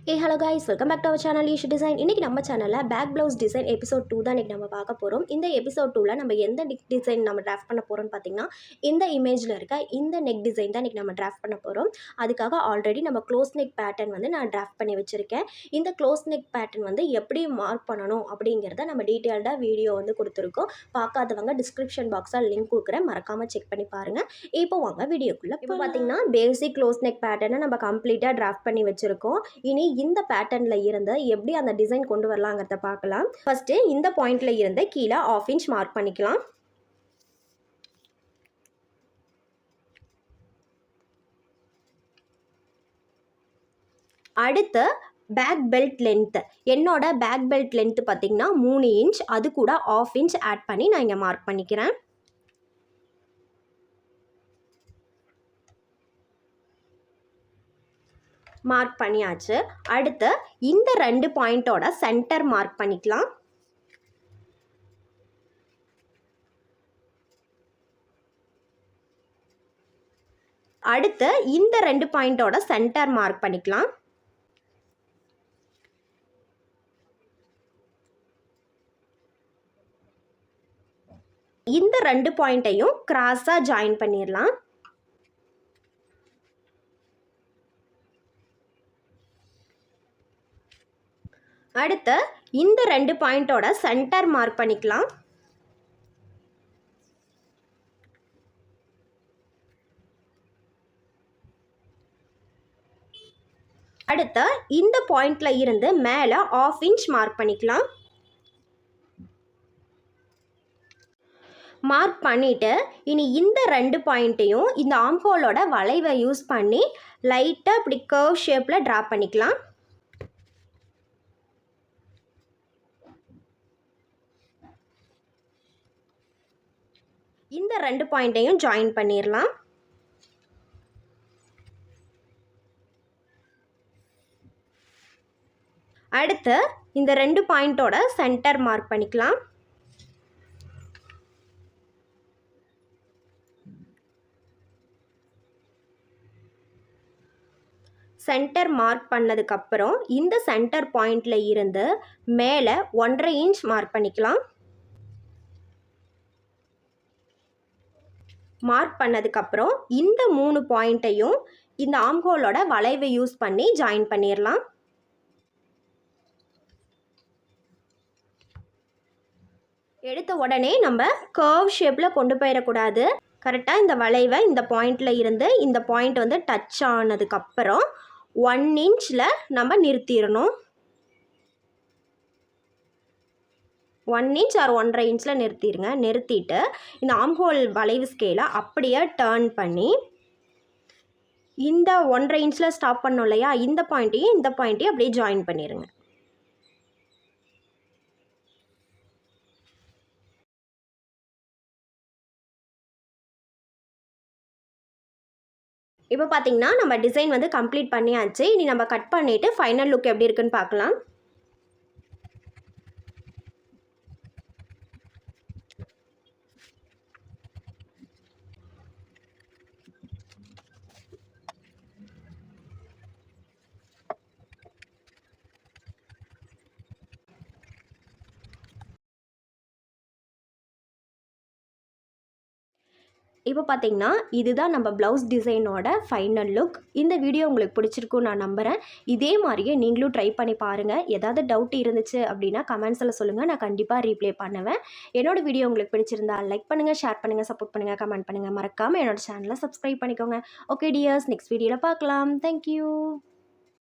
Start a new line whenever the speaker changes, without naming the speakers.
Hello guys, welcome back to our channel Ishu Design. இன்னைக்கு நம்ம சேனல்ல பேக் ப்ளவுஸ் டிசைன் எபிசோட் 2 தான் இன்னைக்கு நம்ம பார்க்க போறோம். இந்த எபிசோட் 2ல நம்ம எந்த நெக் டிசைன் நம்ம டிராஃப்ட் பண்ண போறோம்னு பாத்தீங்கன்னா இந்த இமேஜ்ல இருக்க இந்த நெக் டிசைன் தான் இன்னைக்கு நம்ம டிராஃப்ட் பண்ண போறோம். அதுக்காக ஆல்ரெடி நம்ம க்ளோஸ் நெக் பேட்டர்ன் வந்து நான் டிராஃப்ட் பண்ணி வச்சிருக்கேன். இந்த க்ளோஸ் நெக் பேட்டர்ன் வந்து எப்படி மார்க் பண்ணணும் அப்படிங்கறத நம்ம டீடைல்டா வீடியோ வந்து கொடுத்திருக்கோம். பார்க்காதவங்க டிஸ்கிரிப்ஷன் பாக்ஸ்ல லிங்க் கொடுக்கிறேன், மறக்காம செக் பண்ணி பாருங்க. இப்போ வாங்க வீடியோக்குள்ள. இப்போ பாத்தீங்கன்னா பேசிக் க்ளோஸ் நெக் பேட்டர்னை நம்ம கம்ப்ளீட்டா டிராஃப்ட் பண்ணி வச்சிருக்கோம். இனி இந்த பேட்டர்ன்ல இருந்து எப்படி அந்த டிசைன் கொண்டு வரலாம்ங்கறத பார்க்கலாம். ஃபர்ஸ்ட் இந்த பாயிண்ட்ல இருந்து கீழ 1/2 இன்ச் மார்க் பண்ணிக்கலாம். அடுத்து பேக் பெல்ட் லென்த், என்னோட பேக் பெல்ட் லென்த் பார்த்தீங்கன்னா 3 இன்ச், அது கூட 1/2 இன்ச் ஆட் பண்ணி நான் இங்கே மார்க் பண்ணிக்கிறேன். மார்க் பண்ணியாச்சு. அடுத்து இந்த 2 பாயிண்டோட சென்டர் மார்க் பண்ணிக்கலாம். அடுத்து இந்த 2 பாயிண்டோட சென்டர் மார்க் பண்ணிக்கலாம். இந்த 2 பாயிண்டையும் கிராஸா ஜாயின் பண்ணிடலாம். அடுத்து இந்த 2 பாயிண்டோட சென்டர் மார்க் பண்ணிக்கலாம். அடுத்து இந்த பாயிண்ட்ல இருந்து மேல 1/2 இன்ச் மார்க் பண்ணிக்கலாம். மார்க் பண்ணிட்டு இனி இந்த 2 பாயிண்ட்டையும் இந்த ஆம்ஹோலோட வளைவை யூஸ் பண்ணி லைட்டாக இப்படி கர்வ் ஷேப்பில் ட்ரா பண்ணிக்கலாம். இந்த 2 பாயிண்ட்டையும் ஜாயின் பண்ணிடலாம். அடுத்து இந்த 2 பாயிண்டோட சென்டர் மார்க் பண்ணிக்கலாம். சென்டர் மார்க் பண்ணதுக்கப்புறம் இந்த சென்டர் பாயிண்ட்ல இருந்து மேலே 1.5 இன்ச் மார்க் பண்ணிக்கலாம். மார்க் பண்ணதுக்கப்புறம் இந்த 3 பாயிண்ட்டையும் இந்த ஆம்ஹோலோட வளைவை யூஸ் பண்ணி ஜாயின் பண்ணிடலாம். எடுத்த உடனே நம்ம கர்வ் ஷேப்பில் கொண்டு போயிடக்கூடாது. கரெக்டாக இந்த வளைவை இந்த பாயிண்டில் இருந்து இந்த பாயிண்ட் வந்து டச் ஆனதுக்கப்புறம் 1 இன்ச்சில் நம்ம நிறுத்திடணும். 1 இன்ச் ஆர் 1.5 இன்ச்சில் நிறுத்திடுங்க. நிறுத்திட்டு இந்த ஆம்ஹோல் வளைவு ஸ்கேலை அப்படியே டர்ன் பண்ணி இந்த 1.5 இன்ச்சில் ஸ்டாப் பண்ணோம் இல்லையா, இந்த பாயிண்ட்டையும் அப்படியே ஜாயின் பண்ணிடுங்க. இப்போ பார்த்தீங்கன்னா நம்ம டிசைன் வந்து கம்ப்ளீட் பண்ணியாச்சு. இனி நம்ம கட் பண்ணிவிட்டு ஃபைனல் லுக் எப்படி இருக்குன்னு பார்க்கலாம். இப்போ பார்த்தீங்கன்னா இதுதான் நம்ம ப்ளவுஸ் டிசைனோட ஃபைனல் லுக். இந்த வீடியோ உங்களுக்கு பிடிச்சிருக்குன்னு நான் நம்புகிறேன். இதே மாதிரியே நீங்களும் ட்ரை பண்ணி பாருங்கள். ஏதாவது டவுட் இருந்துச்சு அப்படின்னா கமெண்ட்ஸில் சொல்லுங்கள், நான் கண்டிப்பாக ரீப்ளே பண்ணுவேன். என்னோடய வீடியோ உங்களுக்கு பிடிச்சிருந்தா லைக் பண்ணுங்கள், ஷேர் பண்ணுங்கள், சப்போர்ட் பண்ணுங்கள், கமெண்ட் பண்ணுங்கள். மறக்காமல் என்னோடய சேனலை சப்ஸ்கிரைப் பண்ணிக்கோங்க. ஓகே டியர்ஸ், நெக்ஸ்ட் வீடியோவில் பார்க்கலாம். தேங்க்யூ.